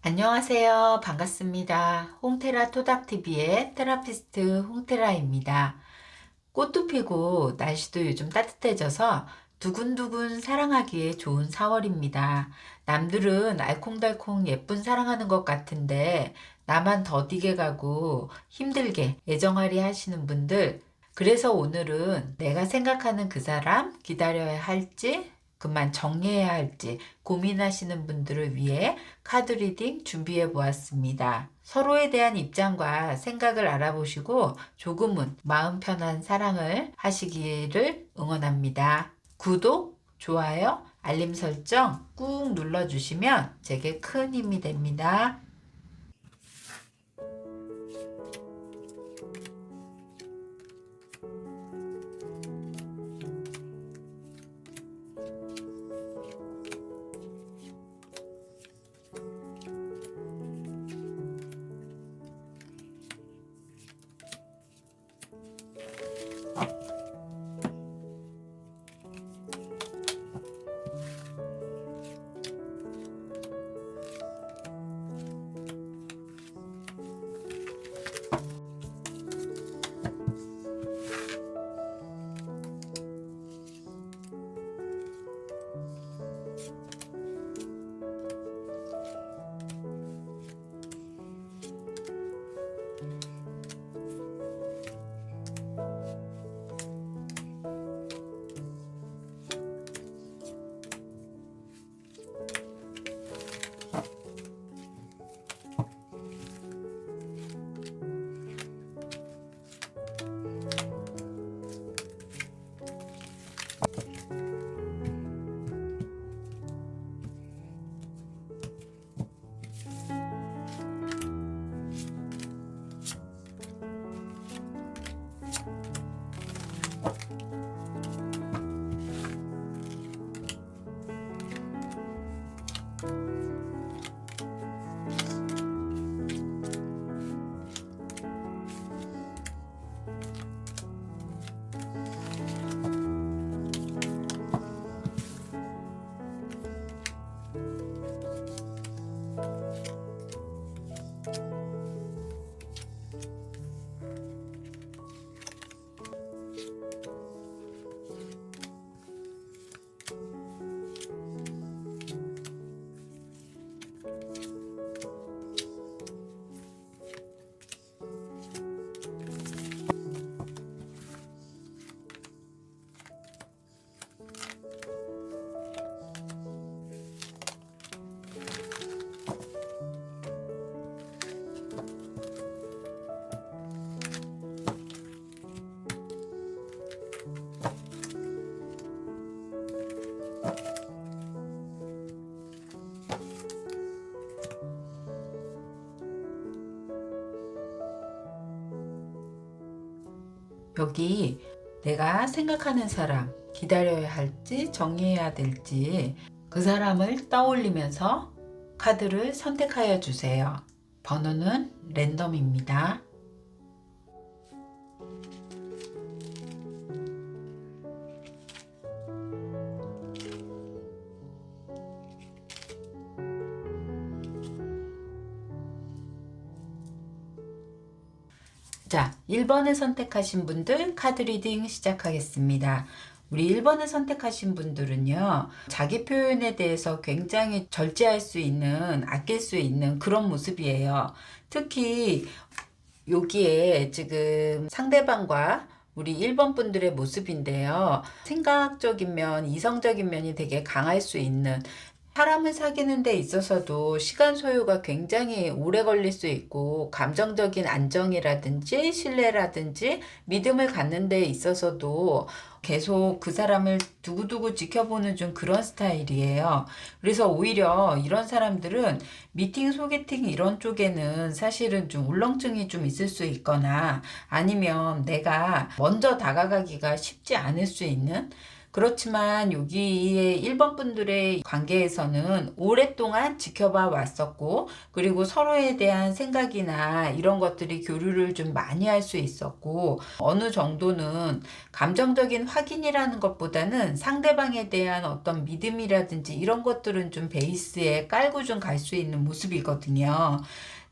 안녕하세요. 반갑습니다. 홍테라 토닥TV의 테라피스트 홍테라입니다. 꽃도 피고 날씨도 요즘 따뜻해져서 두근두근 사랑하기에 좋은 4월입니다. 남들은 알콩달콩 예쁜 사랑하는 것 같은데 나만 더디게 가고 힘들게 애정하리 하시는 분들, 그래서 오늘은 내가 생각하는 그 사람 기다려야 할지 그만 정리해야 할지 고민하시는 분들을 위해 카드 리딩 준비해 보았습니다. 서로에 대한 입장과 생각을 알아보시고 조금은 마음 편한 사랑을 하시기를 응원합니다. 구독, 좋아요, 알림 설정 꾹 눌러주시면 제게 큰 힘이 됩니다. 여기 내가 생각하는 사람 기다려야 할지 정리해야 될지 그 사람을 떠올리면서 카드를 선택하여 주세요. 번호는 랜덤입니다. 자, 1번을 선택하신 분들 카드 리딩 시작하겠습니다. 우리 1번을 선택하신 분들은요, 자기 표현에 대해서 굉장히 절제할 수 있는, 아낄 수 있는 그런 모습이에요. 특히 여기에 지금 상대방과 우리 1번 분들의 모습인데요. 생각적인 면, 이성적인 면이 되게 강할 수 있는, 사람을 사귀는 데 있어서도 시간 소요가 굉장히 오래 걸릴 수 있고, 감정적인 안정이라든지 신뢰라든지 믿음을 갖는 데 있어서도 계속 그 사람을 두고두고 지켜보는 좀 그런 스타일이에요. 그래서 오히려 이런 사람들은 미팅, 소개팅 이런 쪽에는 사실은 좀 울렁증이 좀 있을 수 있거나 아니면 내가 먼저 다가가기가 쉽지 않을 수 있는 그렇지만 여기에 1번 분들의 관계에서는 오랫동안 지켜봐 왔었고, 그리고 서로에 대한 생각이나 이런 것들이 교류를 좀 많이 할 수 있었고, 어느 정도는 감정적인 확인이라는 것보다는 상대방에 대한 어떤 믿음이라든지 이런 것들은 좀 베이스에 깔고 좀 갈 수 있는 모습이거든요.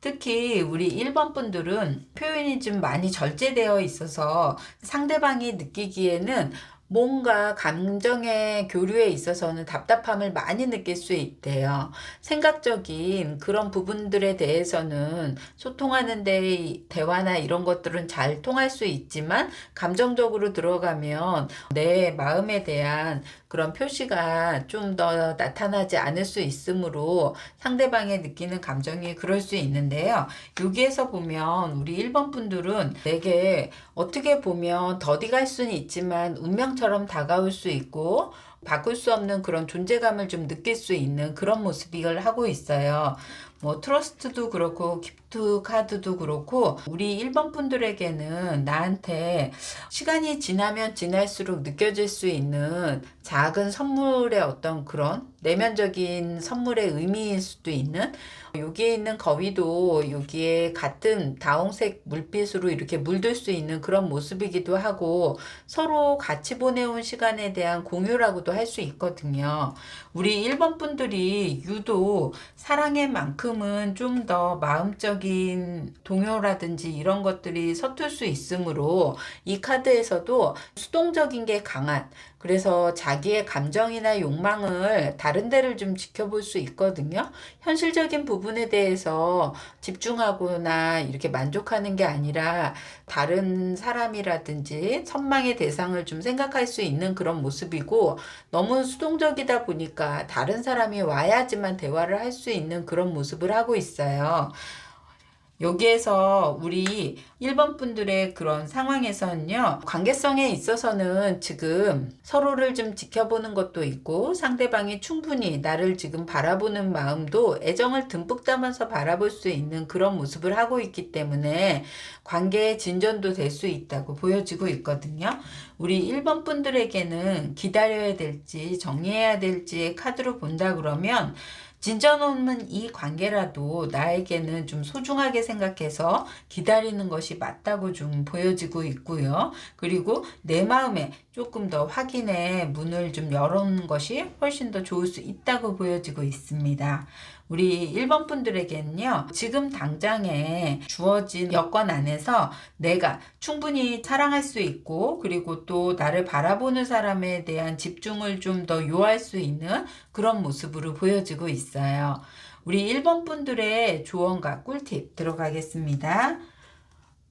특히 우리 1번 분들은 표현이 좀 많이 절제되어 있어서 상대방이 느끼기에는 뭔가 감정의 교류에 있어서는 답답함을 많이 느낄 수 있대요. 생각적인 그런 부분들에 대해서는 소통하는 데 대화나 이런 것들은 잘 통할 수 있지만, 감정적으로 들어가면 내 마음에 대한 그런 표시가 좀 더 나타나지 않을 수 있으므로 상대방이 느끼는 감정이 그럴 수 있는데요. 여기에서 보면 우리 1번 분들은 내게 어떻게 보면 더디갈 수는 있지만 운명처럼 다가올 수 있고, 바꿀 수 없는 그런 존재감을 좀 느낄 수 있는 그런 모습을 하고 있어요. 뭐 트러스트도 그렇고 기프트 카드도 그렇고, 우리 1번 분들에게는 나한테 시간이 지나면 지날수록 느껴질 수 있는 작은 선물의 어떤 그런 내면적인 선물의 의미일 수도 있는, 여기에 있는 거위도 여기에 같은 다홍색 물빛으로 이렇게 물들 수 있는 그런 모습이기도 하고, 서로 같이 보내온 시간에 대한 공유라고도 할 수 있거든요. 우리 1번 분들이 유독 사랑의 만큼은 좀 더 마음적인 동요라든지 이런 것들이 서툴 수 있으므로 이 카드에서도 수동적인 게 강한, 그래서 자기의 감정이나 욕망을 다른 데를 좀 지켜볼 수 있거든요. 현실적인 부분에 대해서 집중하거나 이렇게 만족하는 게 아니라 다른 사람이라든지 선망의 대상을 좀 생각할 수 있는 그런 모습이고, 너무 수동적이다 보니까 다른 사람이 와야지만 대화를 할 수 있는 그런 모습을 하고 있어요. 여기에서 우리 1번 분들의 그런 상황에서는요, 관계성에 있어서는 지금 서로를 좀 지켜보는 것도 있고, 상대방이 충분히 나를 지금 바라보는 마음도 애정을 듬뿍 담아서 바라볼 수 있는 그런 모습을 하고 있기 때문에 관계의 진전도 될 수 있다고 보여지고 있거든요. 우리 1번 분들에게는 기다려야 될지 정리해야 될지 카드로 본다 그러면, 진전 없는 이 관계라도 나에게는 좀 소중하게 생각해서 기다리는 것이 맞다고 좀 보여지고 있고요. 그리고 내 마음에 조금 더 확인의 문을 좀 열어놓는 것이 훨씬 더 좋을 수 있다고 보여지고 있습니다. 우리 1번 분들에게는요, 지금 당장에 주어진 여건 안에서 내가 충분히 사랑할 수 있고, 그리고 또 나를 바라보는 사람에 대한 집중을 좀 더 요할 수 있는 그런 모습으로 보여지고 있어요. 우리 1번 분들의 조언과 꿀팁 들어가겠습니다.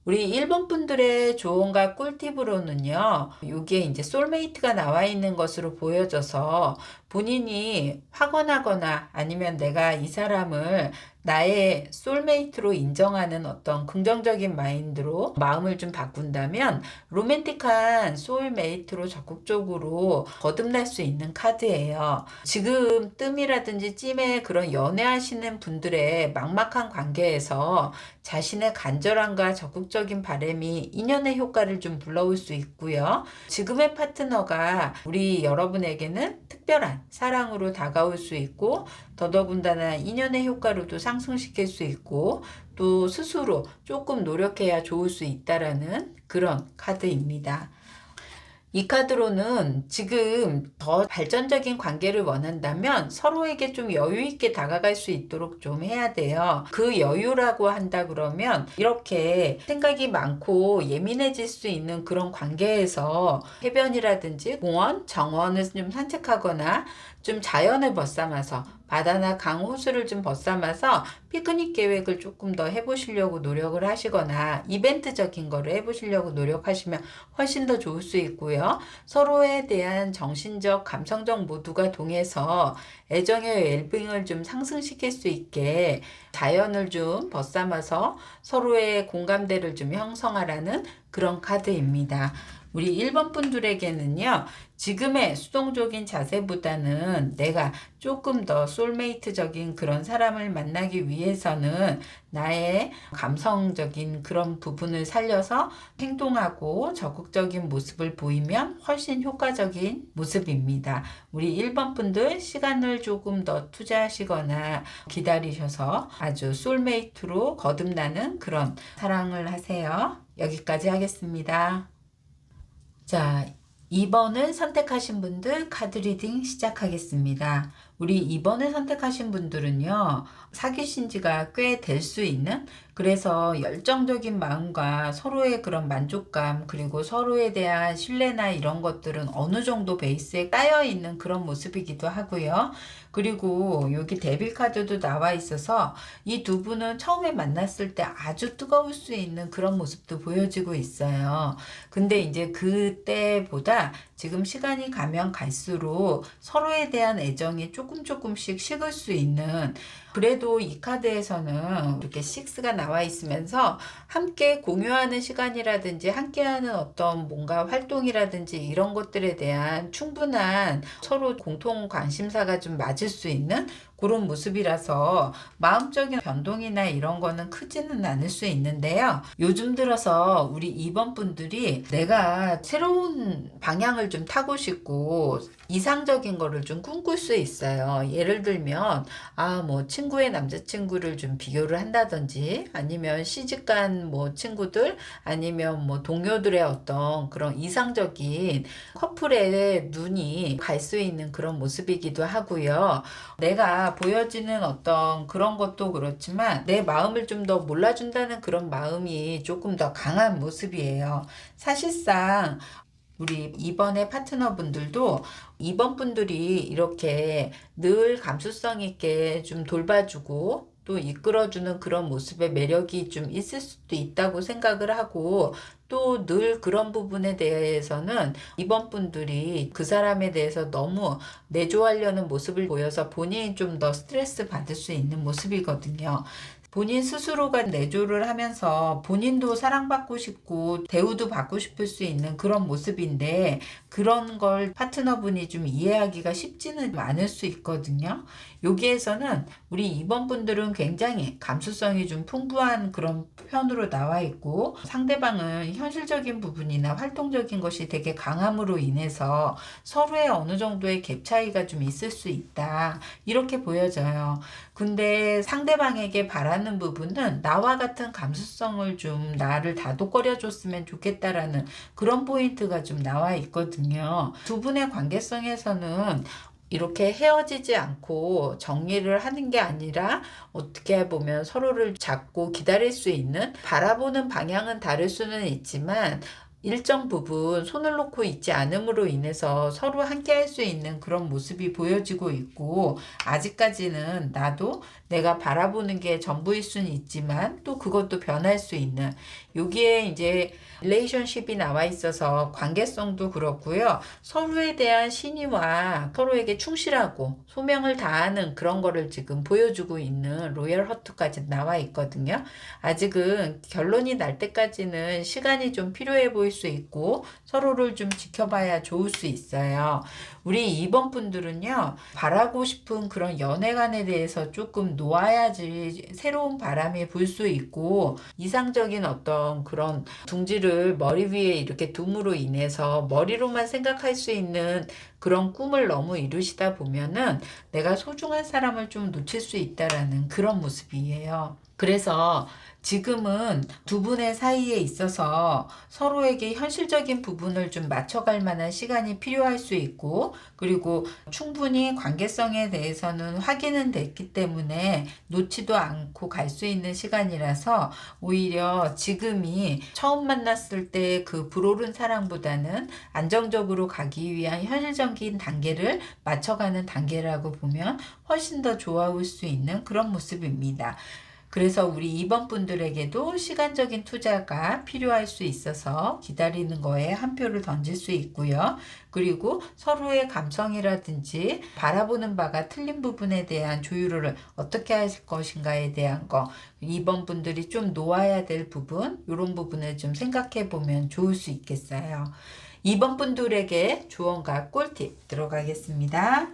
우리 1번 분들의 조언과 꿀팁으로는요, 여기에 이제 소울메이트가 나와 있는 것으로 보여져서 본인이 확언하거나 아니면 내가 이 사람을 나의 소울메이트로 인정하는 어떤 긍정적인 마인드로 마음을 좀 바꾼다면 로맨틱한 소울메이트로 적극적으로 거듭날 수 있는 카드예요. 지금 뜸이라든지 찜에 그런 연애하시는 분들의 막막한 관계에서 자신의 간절함과 적극적인 바람이 인연의 효과를 좀 불러올 수 있고요. 지금의 파트너가 우리 여러분에게는 특별한 사랑으로 다가올 수 있고, 더더군다나 인연의 효과로도 상승시킬 수 있고, 또 스스로 조금 노력해야 좋을 수 있다라는 그런 카드입니다. 이 카드로는 지금 더 발전적인 관계를 원한다면 서로에게 좀 여유 있게 다가갈 수 있도록 좀 해야 돼요. 그 여유라고 한다 그러면 이렇게 생각이 많고 예민해질 수 있는 그런 관계에서 해변이라든지 공원, 정원을 좀 산책하거나 좀 자연을 벗삼아서 바다나 강, 호수를 좀 벗삼아서 피크닉 계획을 조금 더 해보시려고 노력을 하시거나 이벤트적인 거를 해보시려고 노력하시면 훨씬 더 좋을 수 있고요. 서로에 대한 정신적, 감성적 모두가 동해서 애정의 웰빙을 좀 상승시킬 수 있게 자연을 좀 벗삼아서 서로의 공감대를 좀 형성하라는 그런 카드입니다. 우리 1번 분들에게는요, 지금의 수동적인 자세보다는 내가 조금 더 소울메이트적인 그런 사람을 만나기 위해서는 나의 감성적인 그런 부분을 살려서 행동하고 적극적인 모습을 보이면 훨씬 효과적인 모습입니다. 우리 1번 분들 시간을 조금 더 투자하시거나 기다리셔서 아주 소울메이트로 거듭나는 그런 사랑을 하세요. 여기까지 하겠습니다. 자, 2번을 선택하신 분들 카드 리딩 시작하겠습니다. 우리 2번을 선택하신 분들은요, 사귀신 지가 꽤 될 수 있는, 그래서 열정적인 마음과 서로의 그런 만족감, 그리고 서로에 대한 신뢰나 이런 것들은 어느 정도 베이스에 깔려 있는 그런 모습이기도 하고요. 그리고 여기 데빌 카드도 나와 있어서 이 두 분은 처음에 만났을 때 아주 뜨거울 수 있는 그런 모습도 보여지고 있어요. 근데 이제 그때보다 지금 시간이 가면 갈수록 서로에 대한 애정이 조금씩 식을 수 있는, 그래도 이 카드에서는 이렇게 6가 나와 있으면서 함께 공유하는 시간이라든지 함께하는 어떤 뭔가 활동이라든지 이런 것들에 대한 충분한 서로 공통 관심사가 좀 맞을 수 있는 그런 모습이라서 마음적인 변동이나 이런 거는 크지는 않을 수 있는데요. 요즘 들어서 우리 2번 분들이 내가 새로운 방향을 좀 타고 싶고 이상적인 거를 좀 꿈꿀 수 있어요. 예를 들면 뭐 친구의 남자친구를 좀 비교를 한다든지, 아니면 시집간 뭐 친구들, 아니면 뭐 동료들의 어떤 그런 이상적인 커플의 눈이 갈 수 있는 그런 모습이기도 하고요. 내가 보여지는 어떤 그런 것도 그렇지만 내 마음을 좀 더 몰라준다는 그런 마음이 조금 더 강한 모습이에요. 사실상 우리 2번의 파트너분들도 2번 분들이 이렇게 늘 감수성 있게 좀 돌봐주고 또 이끌어주는 그런 모습의 매력이 좀 있을 수도 있다고 생각을 하고, 또 늘 그런 부분에 대해서는 2번 분들이 그 사람에 대해서 너무 내조하려는 모습을 보여서 본인이 좀 더 스트레스 받을 수 있는 모습이거든요. 본인 스스로가 내조를 하면서 본인도 사랑받고 싶고 대우도 받고 싶을 수 있는 그런 모습인데, 그런 걸 파트너분이 좀 이해하기가 쉽지는 않을 수 있거든요. 여기에서는 우리 2번 분들은 굉장히 감수성이 좀 풍부한 그런 편으로 나와 있고, 상대방은 현실적인 부분이나 활동적인 것이 되게 강함으로 인해서 서로의 어느 정도의 갭 차이가 좀 있을 수 있다, 이렇게 보여져요. 근데 상대방에게 바라는 부분은 나와 같은 감수성을 좀 나를 다독거려 줬으면 좋겠다라는 그런 포인트가 좀 나와 있거든요. 두 분의 관계성에서는 이렇게 헤어지지 않고 정리를 하는 게 아니라 어떻게 보면 서로를 잡고 기다릴 수 있는, 바라보는 방향은 다를 수는 있지만 일정 부분 손을 놓고 있지 않음으로 인해서 서로 함께 할 수 있는 그런 모습이 보여지고 있고, 아직까지는 나도 내가 바라보는 게 전부일 수는 있지만 또 그것도 변할 수 있는, 여기에 이제 릴레이션십이 나와 있어서 관계성도 그렇고요. 서로에 대한 신의와 서로에게 충실하고 소명을 다하는 그런 거를 지금 보여주고 있는 로열 허트까지 나와 있거든요. 아직은 결론이 날 때까지는 시간이 좀 필요해 보일 수 있고 서로를 좀 지켜봐야 좋을 수 있어요. 우리 2번 분들은요, 바라고 싶은 그런 연애관에 대해서 조금 놓아야지 새로운 바람이 불 수 있고, 이상적인 어떤 그런 둥지를 머리 위에 이렇게 둠으로 인해서 머리로만 생각할 수 있는 그런 꿈을 너무 이루시다 보면은 내가 소중한 사람을 좀 놓칠 수 있다라는 그런 모습이에요. 그래서 지금은 두 분의 사이에 있어서 서로에게 현실적인 부분을 좀 맞춰갈 만한 시간이 필요할 수 있고, 그리고 충분히 관계성에 대해서는 확인은 됐기 때문에 놓지도 않고 갈 수 있는 시간이라서 오히려 지금이 처음 만났을 때 그 불오른 사랑보다는 안정적으로 가기 위한 현실적인 단계를 맞춰가는 단계라고 보면 훨씬 더 좋아올 수 있는 그런 모습입니다. 그래서 우리 2번 분들에게도 시간적인 투자가 필요할 수 있어서 기다리는 거에 한 표를 던질 수 있고요. 그리고 서로의 감성이라든지 바라보는 바가 틀린 부분에 대한 조율을 어떻게 할 것인가에 대한 거, 2번 분들이 좀 놓아야 될 부분, 이런 부분을 좀 생각해 보면 좋을 수 있겠어요. 2번 분들에게 조언과 꿀팁 들어가겠습니다.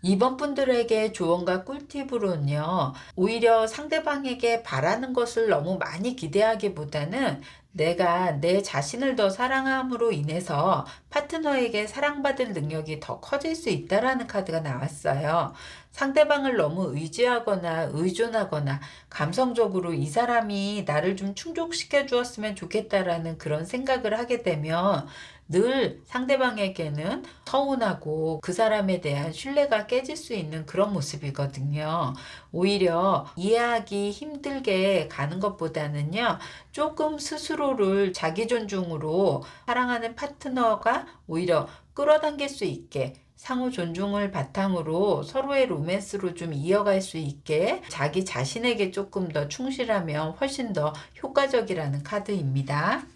2번 분들에게 조언과 꿀팁으로는요, 오히려 상대방에게 바라는 것을 너무 많이 기대하기보다는 내가 내 자신을 더 사랑함으로 인해서 파트너에게 사랑받을 능력이 더 커질 수 있다라는 카드가 나왔어요. 상대방을 너무 의지하거나 의존하거나 감성적으로 이 사람이 나를 좀 충족시켜 주었으면 좋겠다라는 그런 생각을 하게 되면 늘 상대방에게는 서운하고 그 사람에 대한 신뢰가 깨질 수 있는 그런 모습이거든요. 오히려 이해하기 힘들게 가는 것보다는요, 조금 스스로를 자기 존중으로 사랑하는 파트너가 오히려 끌어당길 수 있게 상호 존중을 바탕으로 서로의 로맨스로 좀 이어갈 수 있게 자기 자신에게 조금 더 충실하면 훨씬 더 효과적이라는 카드입니다.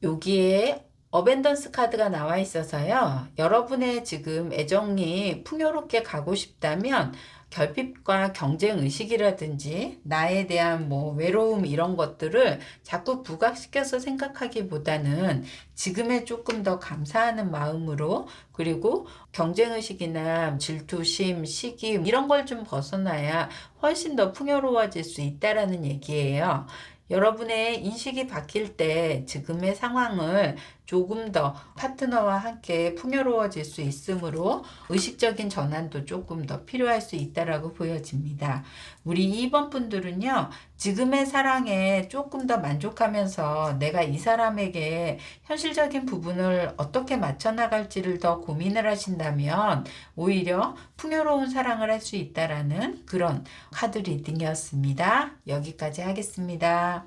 여기에 어벤던스 카드가 나와 있어서요. 여러분의 지금 애정이 풍요롭게 가고 싶다면 결핍과 경쟁 의식이라든지 나에 대한 외로움 이런 것들을 자꾸 부각시켜서 생각하기보다는 지금에 조금 더 감사하는 마음으로, 그리고 경쟁 의식이나 질투심, 시기 이런 걸 좀 벗어나야 훨씬 더 풍요로워질 수 있다라는 얘기예요. 여러분의 인식이 바뀔 때 지금의 상황을 조금 더 파트너와 함께 풍요로워질 수 있으므로 의식적인 전환도 조금 더 필요할 수 있다라고 보여집니다. 우리 2번 분들은요, 지금의 사랑에 조금 더 만족하면서 내가 이 사람에게 현실적인 부분을 어떻게 맞춰 나갈지를 더 고민을 하신다면 오히려 풍요로운 사랑을 할 수 있다라는 그런 카드 리딩이었습니다. 여기까지 하겠습니다.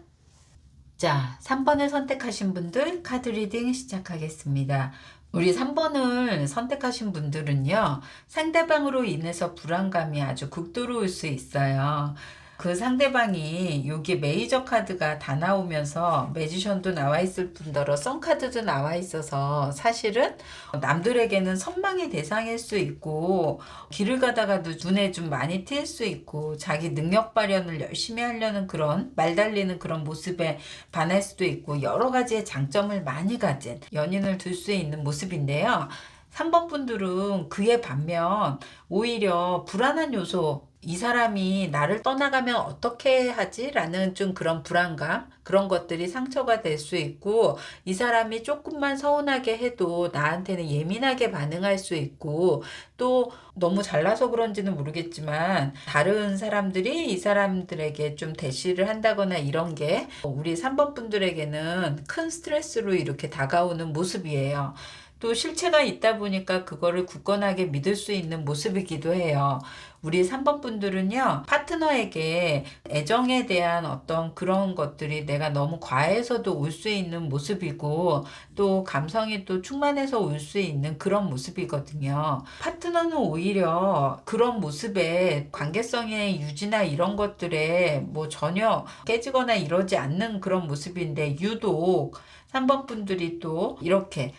자, 3번을 선택하신 분들 카드 리딩 시작하겠습니다. 우리 3번을 선택하신 분들은요, 상대방으로 인해서 불안감이 아주 극도로울 수 있어요. 그 상대방이 여기 메이저 카드가 다 나오면서 매지션도 나와 있을 뿐더러 선카드도 나와 있어서 사실은 남들에게는 선망의 대상일 수 있고 길을 가다가도 눈에 좀 많이 띌 수 있고 자기 능력 발현을 열심히 하려는 그런 말 달리는 그런 모습에 반할 수도 있고 여러 가지의 장점을 많이 가진 연인을 둘 수 있는 모습인데요. 3번 분들은 그에 반면 오히려 불안한 요소, 이 사람이 나를 떠나가면 어떻게 하지? 라는 좀 그런 불안감, 그런 것들이 상처가 될 수 있고, 이 사람이 조금만 서운하게 해도 나한테는 예민하게 반응할 수 있고, 또 너무 잘나서 그런지는 모르겠지만 다른 사람들이 이 사람들에게 좀 대시를 한다거나 이런 게 우리 3번 분들에게는 큰 스트레스로 이렇게 다가오는 모습이에요. 또 실체가 있다 보니까 그거를 굳건하게 믿을 수 있는 모습이기도 해요. 우리 3번 분들은요, 파트너에게 애정에 대한 어떤 그런 것들이 내가 너무 과해서도 올 수 있는 모습이고, 또 감성이 또 충만해서 올 수 있는 그런 모습이거든요. 파트너는 오히려 그런 모습에 관계성의 유지나 이런 것들에 전혀 깨지거나 이러지 않는 그런 모습인데, 유독 3번 분들이 또 이렇게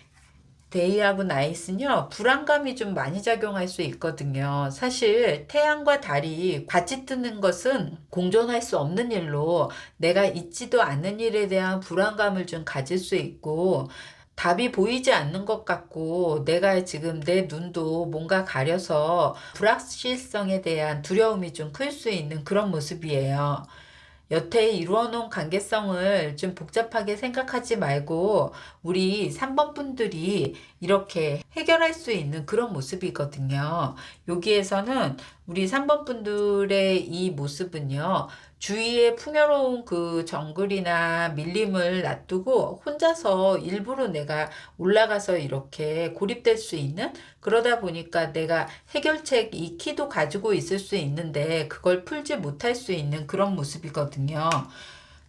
데이하고 나잇은요, 불안감이 좀 많이 작용할 수 있거든요. 사실 태양과 달이 같이 뜨는 것은 공존할 수 없는 일로 내가 있지도 않는 일에 대한 불안감을 좀 가질 수 있고, 답이 보이지 않는 것 같고 내가 지금 내 눈도 뭔가 가려서 불확실성에 대한 두려움이 좀 클 수 있는 그런 모습이에요. 여태 이루어놓은 관계성을 좀 복잡하게 생각하지 말고 우리 3번 분들이 이렇게 해결할 수 있는 그런 모습이거든요. 여기에서는 우리 3번 분들의 이 모습은요, 주위에 풍요로운 그 정글이나 밀림을 놔두고 혼자서 일부러 내가 올라가서 이렇게 고립될 수 있는, 그러다 보니까 내가 해결책 이 키도 가지고 있을 수 있는데 그걸 풀지 못할 수 있는 그런 모습이거든요.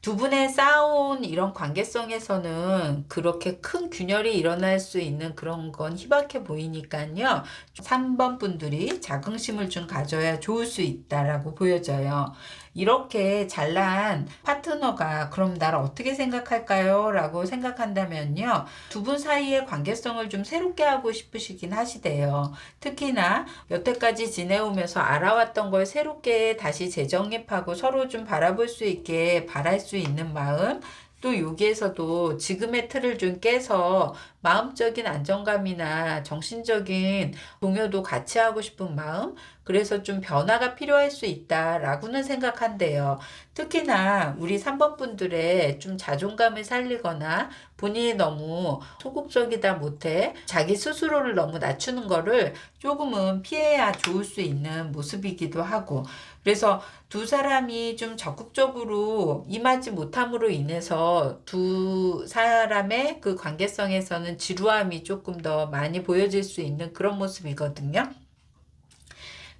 두 분의 쌓아온 이런 관계성에서는 그렇게 큰 균열이 일어날 수 있는 그런 건 희박해 보이니까요. 3번 분들이 자긍심을 좀 가져야 좋을 수 있다라고 보여져요. 이렇게 잘난 파트너가 그럼 나를 어떻게 생각할까요? 라고 생각한다면요, 두 분 사이의 관계성을 좀 새롭게 하고 싶으시긴 하시대요. 특히나 여태까지 지내오면서 알아왔던 걸 새롭게 다시 재정립하고 서로 좀 바라볼 수 있게 바랄 수 있는 마음, 또 여기에서도 지금의 틀을 좀 깨서 마음적인 안정감이나 정신적인 동요도 같이 하고 싶은 마음, 그래서 좀 변화가 필요할 수 있다라고는 생각한대요. 특히나 우리 3번 분들의 좀 자존감을 살리거나 본인이 너무 소극적이다 못해 자기 스스로를 너무 낮추는 거를 조금은 피해야 좋을 수 있는 모습이기도 하고, 그래서 두 사람이 좀 적극적으로 임하지 못함으로 인해서 두 사람의 그 관계성에서는 지루함이 조금 더 많이 보여질 수 있는 그런 모습이거든요.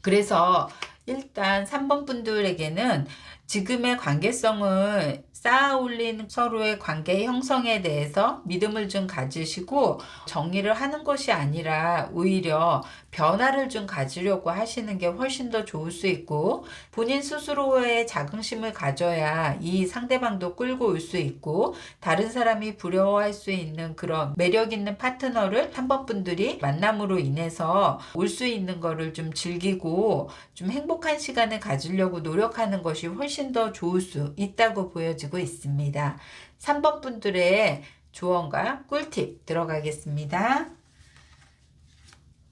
그래서 일단 3번 분들에게는 지금의 관계성을 쌓아 올린 서로의 관계 형성에 대해서 믿음을 좀 가지시고 정리를 하는 것이 아니라 오히려 변화를 좀 가지려고 하시는 게 훨씬 더 좋을 수 있고, 본인 스스로의 자긍심을 가져야 이 상대방도 끌고 올 수 있고 다른 사람이 부러워할 수 있는 그런 매력 있는 파트너를 3번 분들이 만남으로 인해서 올 수 있는 거를 좀 즐기고 좀 행복한 시간을 가지려고 노력하는 것이 훨씬 더 좋을 수 있다고 보여지고 있습니다. 3번 분들의 조언과 꿀팁 들어가겠습니다.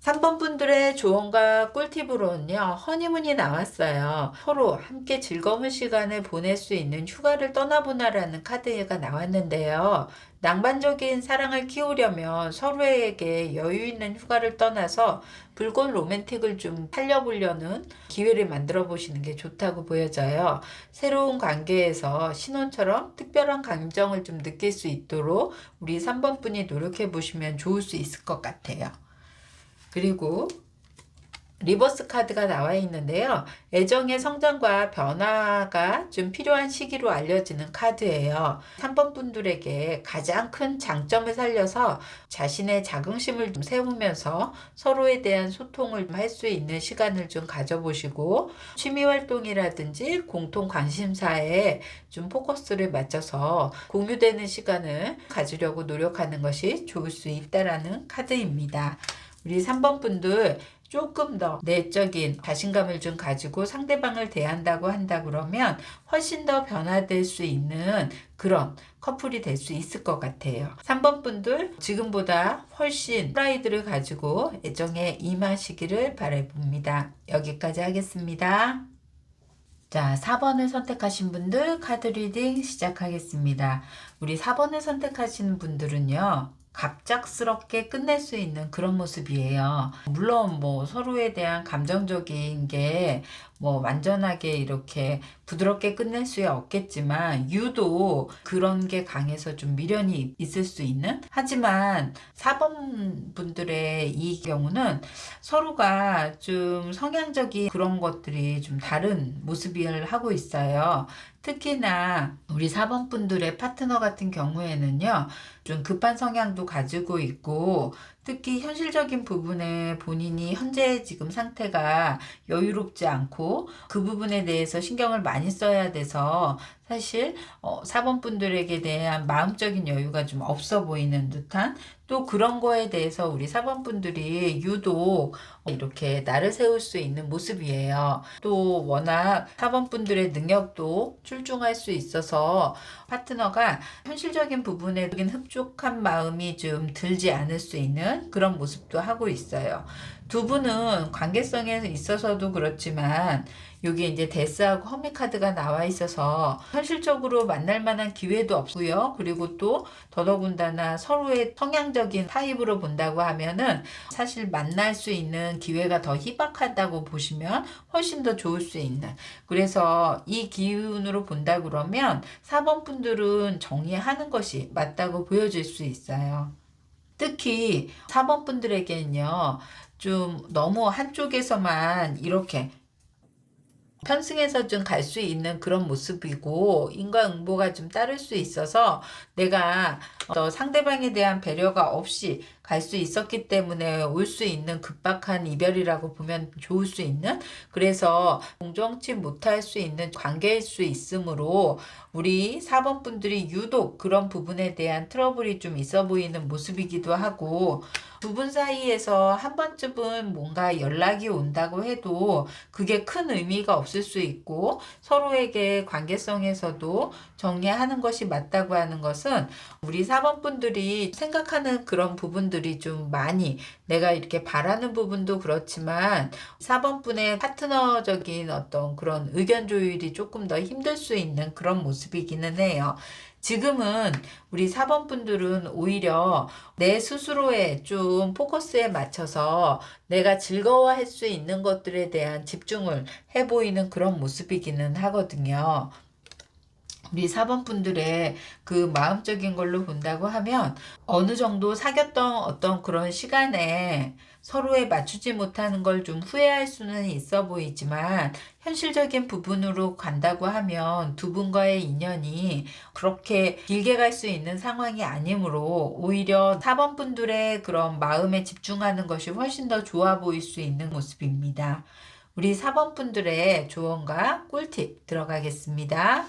3번 분들의 조언과 꿀팁으로는요, 허니문이 나왔어요. 서로 함께 즐거운 시간을 보낼 수 있는 휴가를 떠나보나라는 카드가 나왔는데요. 낭만적인 사랑을 키우려면 서로에게 여유 있는 휴가를 떠나서 붉은 로맨틱을 좀 살려보려는 기회를 만들어 보시는 게 좋다고 보여져요. 새로운 관계에서 신혼처럼 특별한 감정을 좀 느낄 수 있도록 우리 3번 분이 노력해 보시면 좋을 수 있을 것 같아요. 그리고 리버스 카드가 나와 있는데요. 애정의 성장과 변화가 좀 필요한 시기로 알려지는 카드예요. 3번 분들에게 가장 큰 장점을 살려서 자신의 자긍심을 좀 세우면서 서로에 대한 소통을 할 수 있는 시간을 좀 가져보시고, 취미 활동이라든지 공통 관심사에 좀 포커스를 맞춰서 공유되는 시간을 가지려고 노력하는 것이 좋을 수 있다라는 카드입니다. 우리 3번 분들 조금 더 내적인 자신감을 좀 가지고 상대방을 대한다고 한다 그러면 훨씬 더 변화될 수 있는 그런 커플이 될 수 있을 것 같아요. 3번 분들 지금보다 훨씬 프라이드를 가지고 애정에 임하시기를 바라봅니다. 여기까지 하겠습니다. 자, 4번을 선택하신 분들 카드 리딩 시작하겠습니다. 우리 4번을 선택하신 분들은요, 갑작스럽게 끝낼 수 있는 그런 모습이에요. 물론 뭐 서로에 대한 감정적인 게 뭐 완전하게 이렇게 부드럽게 끝낼 수 없겠지만 유독 그런 게 강해서 좀 미련이 있을 수 있는, 하지만 4번 분들의 이 경우는 서로가 좀 성향적인 그런 것들이 좀 다른 모습을 하고 있어요. 특히나 우리 4번 분들의 파트너 같은 경우에는요, 좀 급한 성향도 가지고 있고, 특히 현실적인 부분에 본인이 현재 지금 상태가 여유롭지 않고 그 부분에 대해서 신경을 많이 써야 돼서 사실 4번 분들에게 대한 마음적인 여유가 좀 없어 보이는 듯한, 또 그런 거에 대해서 우리 4번 분들이 유독 이렇게 나를 세울 수 있는 모습이에요. 또 워낙 4번 분들의 능력도 출중할 수 있어서 파트너가 현실적인 부분에 흡족한 마음이 좀 들지 않을 수 있는 그런 모습도 하고 있어요. 두 분은 관계성에 있어서도 그렇지만 여기 이제 데스하고 허미 카드가 나와 있어서 현실적으로 만날 만한 기회도 없고요. 그리고 또 더더군다나 서로의 성향적인 타입으로 본다고 하면은 사실 만날 수 있는 기회가 더 희박하다고 보시면 훨씬 더 좋을 수 있는, 그래서 이 기운으로 본다 그러면 4번 분들은 정리하는 것이 맞다고 보여질 수 있어요. 특히 4번 분들에게는요, 좀 너무 한쪽에서만 이렇게 편승해서 좀 갈 수 있는 그런 모습이고 인과응보가 좀 따를 수 있어서 내가 상대방에 대한 배려가 없이 갈 수 있었기 때문에 올 수 있는 급박한 이별이라고 보면 좋을 수 있는, 그래서 공정치 못할 수 있는 관계일 수 있으므로 우리 4번 분들이 유독 그런 부분에 대한 트러블이 좀 있어 보이는 모습이기도 하고, 두 분 사이에서 한 번쯤은 뭔가 연락이 온다고 해도 그게 큰 의미가 없을 수 있고, 서로에게 관계성에서도 정리하는 것이 맞다고 하는 것은 우리 4번 분들이 생각하는 그런 부분들이 좀 많이, 내가 이렇게 바라는 부분도 그렇지만 4번 분의 파트너적인 어떤 그런 의견 조율이 조금 더 힘들 수 있는 그런 모습이기는 해요. 지금은 우리 4번 분들은 오히려 내 스스로에 좀 포커스에 맞춰서 내가 즐거워할 수 있는 것들에 대한 집중을 해 보이는 그런 모습이기는 하거든요. 우리 4번 분들의 그 마음적인 걸로 본다고 하면 어느 정도 사귀었던 어떤 그런 시간에 서로에 맞추지 못하는 걸 좀 후회할 수는 있어 보이지만, 현실적인 부분으로 간다고 하면 두 분과의 인연이 그렇게 길게 갈 수 있는 상황이 아니므로 오히려 4번 분들의 그런 마음에 집중하는 것이 훨씬 더 좋아 보일 수 있는 모습입니다. 우리 4번 분들의 조언과 꿀팁 들어가겠습니다.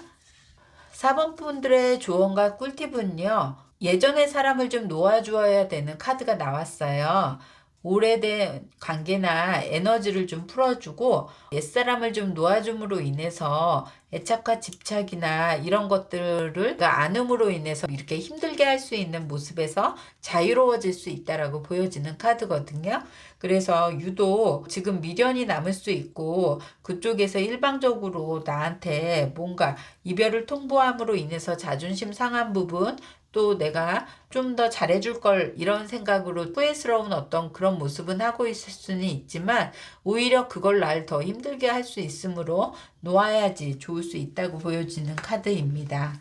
4번 분들의 조언과 꿀팁은요, 예전의 사람을 좀 놓아주어야 되는 카드가 나왔어요. 오래된 관계나 에너지를 좀 풀어주고 옛사람을 좀 놓아줌으로 인해서 애착과 집착이나 이런 것들을 안음으로 인해서 이렇게 힘들게 할 수 있는 모습에서 자유로워질 수 있다라고 보여지는 카드거든요. 그래서 유독 지금 미련이 남을 수 있고, 그쪽에서 일방적으로 나한테 뭔가 이별을 통보함으로 인해서 자존심 상한 부분, 또 내가 좀 더 잘해줄 걸 이런 생각으로 후회스러운 어떤 그런 모습은 하고 있을 수는 있지만, 오히려 그걸 날 더 힘들게 할 수 있으므로 놓아야지 좋을 수 있다고 보여지는 카드입니다.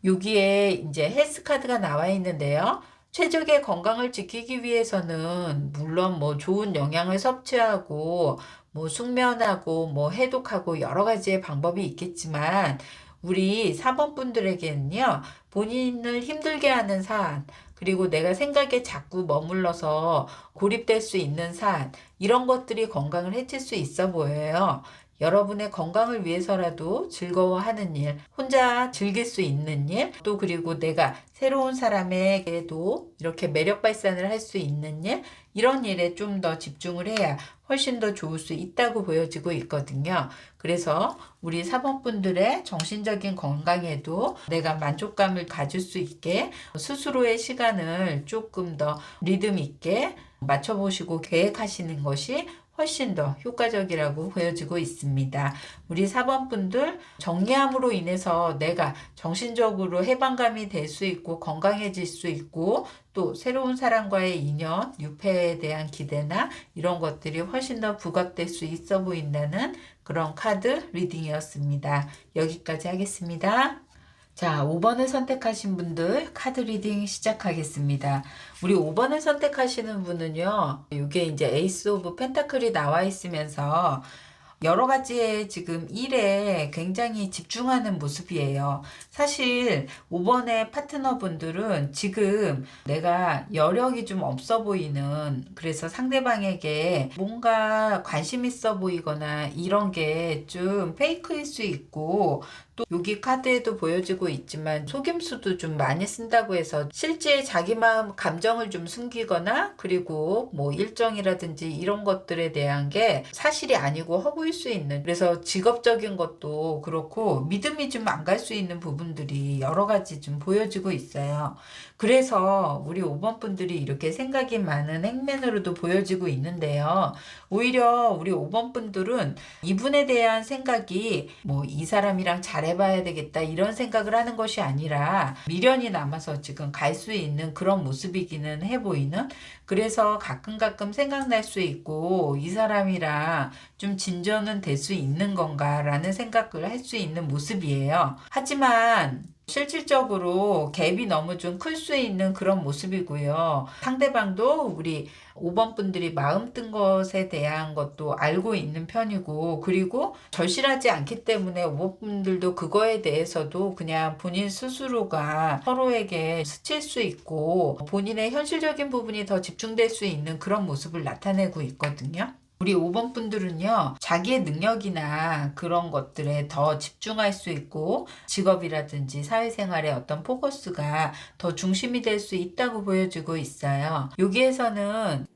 여기에 이제 헬스 카드가 나와 있는데요. 최적의 건강을 지키기 위해서는 물론 뭐 좋은 영양을 섭취하고 뭐 숙면하고 뭐 해독하고 여러 가지의 방법이 있겠지만, 우리 4번 분들에게는요, 본인을 힘들게 하는 사안, 그리고 내가 생각에 자꾸 머물러서 고립될 수 있는 사안, 이런 것들이 건강을 해칠 수 있어 보여요. 여러분의 건강을 위해서라도 즐거워하는 일, 혼자 즐길 수 있는 일, 또 그리고 내가 새로운 사람에게도 이렇게 매력 발산을 할 수 있는 일, 이런 일에 좀 더 집중을 해야 훨씬 더 좋을 수 있다고 보여지고 있거든요. 그래서 우리 4번 분들의 정신적인 건강에도 내가 만족감을 가질 수 있게 스스로의 시간을 조금 더 리듬 있게 맞춰보시고 계획하시는 것이 훨씬 더 효과적이라고 보여지고 있습니다. 우리 4번 분들, 정리함으로 인해서 내가 정신적으로 해방감이 될 수 있고 건강해질 수 있고, 또 새로운 사람과의 인연, 유패에 대한 기대나 이런 것들이 훨씬 더 부각될 수 있어 보인다는 그런 카드 리딩이었습니다. 여기까지 하겠습니다. 자, 5번을 선택하신 분들 카드 리딩 시작하겠습니다. 우리 5번을 선택하시는 분은요, 이게 이제 에이스 오브 펜타클이 나와 있으면서 여러 가지의 지금 일에 굉장히 집중하는 모습이에요. 사실 5번의 파트너분들은 지금 내가 여력이 좀 없어 보이는, 그래서 상대방에게 뭔가 관심 있어 보이거나 이런 게 좀 페이크일 수 있고, 또 여기 카드에도 보여지고 있지만 속임수도 좀 많이 쓴다고 해서 실제 자기 마음 감정을 좀 숨기거나, 그리고 뭐 일정이라든지 이런 것들에 대한 게 사실이 아니고 허구일 수 있는, 그래서 직업적인 것도 그렇고 믿음이 좀 안 갈 수 있는 부분들이 여러 가지 좀 보여지고 있어요. 그래서 우리 5번 분들이 이렇게 생각이 많은 행맨으로도 보여지고 있는데요. 오히려 우리 5번 분들은 이분에 대한 생각이 뭐 이 사람이랑 잘해봐야 되겠다 이런 생각을 하는 것이 아니라 미련이 남아서 지금 갈 수 있는 그런 모습이기는 해 보이는, 그래서 가끔 생각날 수 있고 이 사람이랑 좀 진전은 될 수 있는 건가 라는 생각을 할 수 있는 모습이에요. 하지만 실질적으로 갭이 너무 좀 클 수 있는 그런 모습이고요. 상대방도 우리 5번 분들이 마음 뜬 것에 대한 것도 알고 있는 편이고, 그리고 절실하지 않기 때문에 5번 분들도 그거에 대해서도 그냥 본인 스스로가 서로에게 스칠 수 있고 본인의 현실적인 부분이 더 집중될 수 있는 그런 모습을 나타내고 있거든요. 우리 5번 분들은요, 자기의 능력이나 그런 것들에 더 집중할 수 있고, 직업이라든지 사회생활의 어떤 포커스가 더 중심이 될 수 있다고 보여지고 있어요. 여기에서는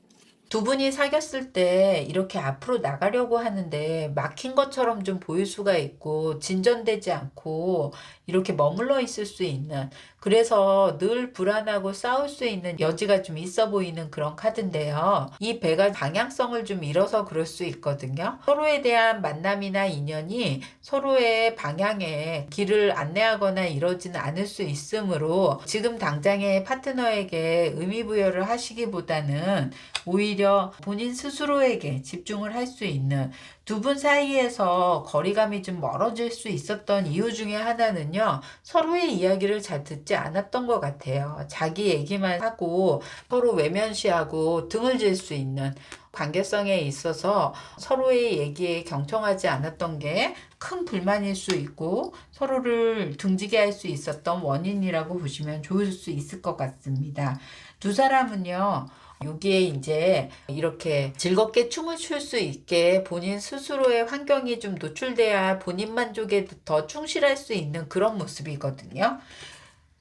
두 분이 사귀었을 때 이렇게 앞으로 나가려고 하는데 막힌 것처럼 좀 보일 수가 있고, 진전되지 않고 이렇게 머물러 있을 수 있는, 그래서 늘 불안하고 싸울 수 있는 여지가 좀 있어 보이는 그런 카드인데요. 이 배가 방향성을 좀 잃어서 그럴 수 있거든요. 서로에 대한 만남이나 인연이 서로의 방향에 길을 안내하거나 이러지는 않을 수 있으므로, 지금 당장의 파트너에게 의미부여를 하시기보다는 오히려 본인 스스로에게 집중을 할 수 있는, 두 분 사이에서 거리감이 좀 멀어질 수 있었던 이유 중에 하나는요, 서로의 이야기를 잘 듣지 않았던 것 같아요. 자기 얘기만 하고 서로 외면시하고 등을 질 수 있는 관계성에 있어서 서로의 얘기에 경청하지 않았던 게 큰 불만일 수 있고, 서로를 등지게 할 수 있었던 원인이라고 보시면 좋을 수 있을 것 같습니다. 두 사람은요, 여기에 이제 이렇게 즐겁게 춤을 출 수 있게 본인 스스로의 환경이 좀 노출돼야 본인 만족에 더 충실할 수 있는 그런 모습이거든요.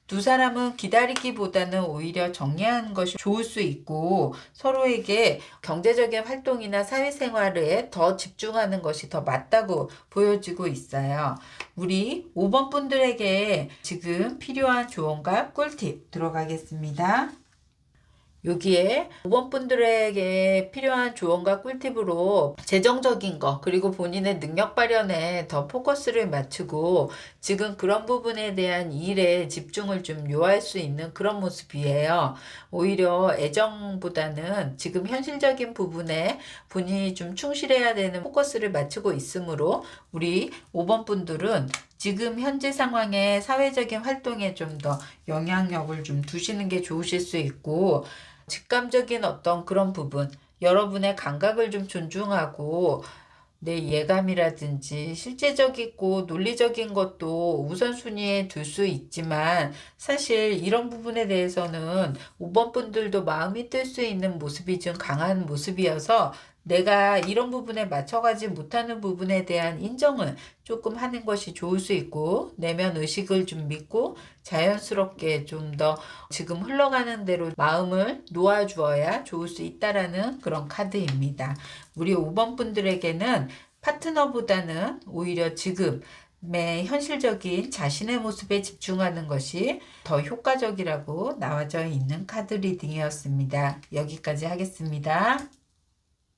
두 사람은 기다리기보다는 오히려 정리하는 것이 좋을 수 있고, 서로에게 경제적인 활동이나 사회생활에 더 집중하는 것이 더 맞다고 보여지고 있어요. 우리 5번 분들에게 지금 필요한 조언과 꿀팁 들어가겠습니다. 여기에 5번 분들에게 필요한 조언과 꿀팁으로 재정적인 거, 그리고 본인의 능력 발현에 더 포커스를 맞추고 지금 그런 부분에 대한 일에 집중을 좀 요할 수 있는 그런 모습이에요. 오히려 애정보다는 지금 현실적인 부분에 본인이 좀 충실해야 되는 포커스를 맞추고 있으므로, 우리 5번 분들은 지금 현재 상황의 사회적인 활동에 좀 더 영향력을 좀 두시는 게 좋으실 수 있고, 직감적인 어떤 그런 부분, 여러분의 감각을 좀 존중하고 내 예감이라든지 실제적이고 논리적인 것도 우선순위에 둘 수 있지만, 사실 이런 부분에 대해서는 5번 분들도 마음이 뜰 수 있는 모습이 좀 강한 모습이어서, 내가 이런 부분에 맞춰가지 못하는 부분에 대한 인정을 조금 하는 것이 좋을 수 있고, 내면 의식을 좀 믿고 자연스럽게 좀 더 지금 흘러가는 대로 마음을 놓아주어야 좋을 수 있다라는 그런 카드입니다. 우리 5번 분들에게는 파트너보다는 오히려 지금의 현실적인 자신의 모습에 집중하는 것이 더 효과적이라고 나와져 있는 카드 리딩이었습니다. 여기까지 하겠습니다.